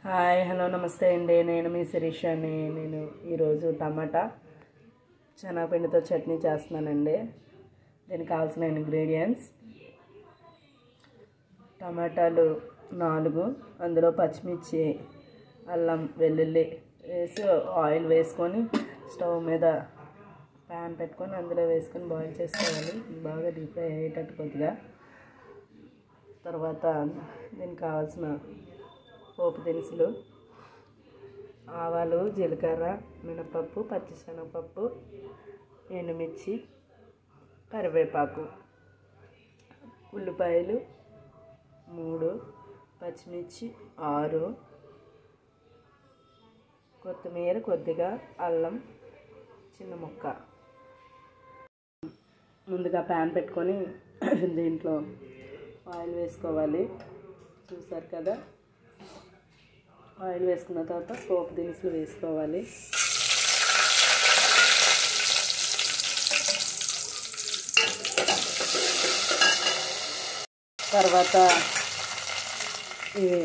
Hi hello నమస్తే అండి. నేను మీ శిరీషని. నేను ఈరోజు టమాటా శనగపిండితో చట్నీ చేస్తున్నానండి. దీనికి కావాల్సిన ఇంగ్రీడియంట్స్: టమాటాలు 4, అందులో పచ్చిమిర్చి, అల్లం వెల్లుల్లి వేసి ఆయిల్ వేసుకొని స్టవ్ మీద ప్యాన్ పెట్టుకొని అందులో వేసుకొని బాయిల్ చేసుకోవాలి. బాగా డీప్ ఫ్రై అయ్యేటట్టు కొద్దిగా. తర్వాత దీనికి కావాల్సిన పోపు దినుసులు: ఆవాలు, జీలకర్ర, మినపప్పు, పచ్చిశనగపప్పు, ఎండుమిర్చి, కరివేపాకు, ఉల్లిపాయలు 3, పచ్చిమిర్చి 6, కొత్తిమీర కొద్దిగా, అల్లం చిన్న ముక్క. ముందుగా ప్యాన్ పెట్టుకొని దీంట్లో ఆయిల్ వేసుకోవాలి. చూసారు కదా, ఆయిల్ వేసుకున్న తర్వాత పోపు దినుసులు వేసుకోవాలి. తర్వాత ఇవి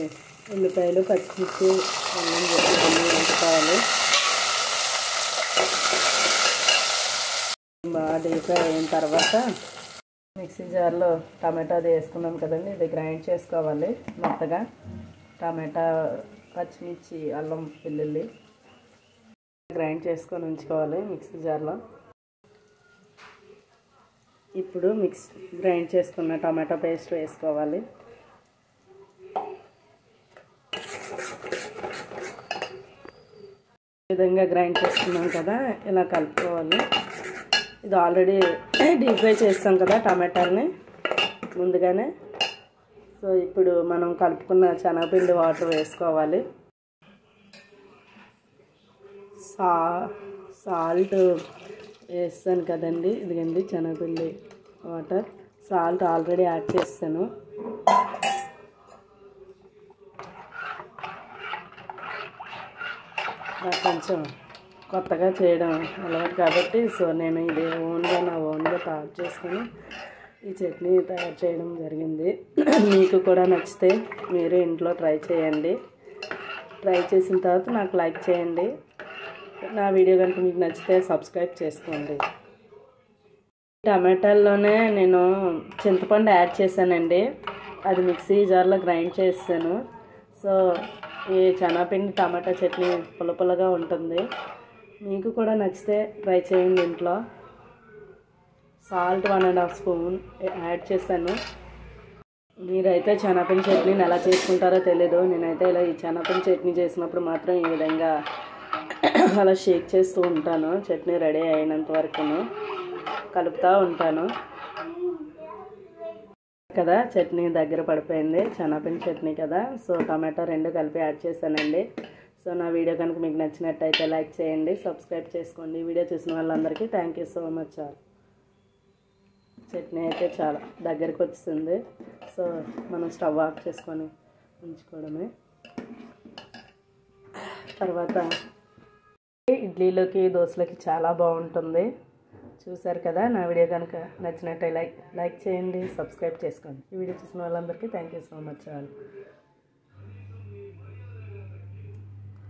ఉల్లిపాయలు, పచ్చిమిర్చి, అల్లం అన్నీ వేసుకోవాలి. బాగా డీప్ ఫ్రై అయిన తర్వాత మిక్సీ జార్లో టమాటాది వేసుకున్నాం కదండి, ఇది గ్రైండ్ చేసుకోవాలి మెత్తగా. టమాటా, పచ్చిమిర్చి, అల్లం వెల్లుల్లి గ్రైండ్ చేసుకొని ఉంచుకోవాలి మిక్సీ జార్లో. ఇప్పుడు గ్రైండ్ చేసుకున్న టమాటా పేస్ట్ వేసుకోవాలి. ఈ విధంగా గ్రైండ్ చేసుకున్నాం కదా, ఇలా కలుపుకోవాలి. ఇది ఆల్రెడీ డీప్ ఫ్రై చేస్తాం కదా టమాటాలని ముందుగానే. సో ఇప్పుడు మనం కలుపుకున్న శనగపిండి వాటర్ వేసుకోవాలి. సాల్ట్ వేస్తాను కదండి, ఇదిగండి శనగపిండి వాటర్. సాల్ట్ ఆల్రెడీ యాడ్ చేస్తాను. నాకు కొంచెం కొత్తగా చేయడం అలవాటు కాబట్టి నేను ఇది ఓన్గా తయారు చేసుకొని ఈ చట్నీ తయారు చేయడం జరిగింది. మీకు కూడా నచ్చితే మీరు ఇంట్లో ట్రై చేయండి. ట్రై చేసిన తర్వాత నాకు లైక్ చేయండి. నా వీడియో కనుక మీకు నచ్చితే సబ్స్క్రైబ్ చేసుకోండి. టమాటాల్లోనే నేను చింతపండు యాడ్ చేశానండి. అది మిక్సీ జార్లో గ్రైండ్ చేస్తాను. సో ఈ శనగపిండి టమాటా చట్నీ పుల్లగా ఉంటుంది. మీకు కూడా నచ్చితే ట్రై చేయండి ఇంట్లో. సాల్ట్ 1.5 స్పూన్ యాడ్ చేశాను. మీరైతే శనగపిండి చట్నీని ఎలా చేసుకుంటారో తెలీదు. నేనైతే ఇలా ఈ శనగపిండి చట్నీ చేసినప్పుడు మాత్రం ఈ విధంగా అలా షేక్ చేస్తూ ఉంటాను. చట్నీ రెడీ అయినంత వరకును కలుపుతూ ఉంటాను కదా. చట్నీ దగ్గర పడిపోయింది, శనగపిండి చట్నీ కదా. సో టమాటా 2 కలిపి యాడ్ చేశానండి. సో నా వీడియో కనుక మీకు నచ్చినట్టయితే లైక్ చేయండి, సబ్స్క్రైబ్ చేసుకోండి. వీడియో చూసిన వాళ్ళందరికీ thank you so much. Chutney అయితే చాలా దగ్గరికి వచ్చింది. సో మనం స్టవ్ ఆఫ్ చేసుకొని ఉంచుకోవడమే. తర్వాత ఇడ్లీలోకి, దోశలోకి చాలా బాగుంటుంది. చూసారు కదా. నా వీడియో కనుక నచ్చినట్టే లైక్ చేయండి, సబ్స్క్రైబ్ చేసుకోండి. ఈ వీడియో చూసిన వాళ్ళందరికీ థ్యాంక్ యూ సో మచ్.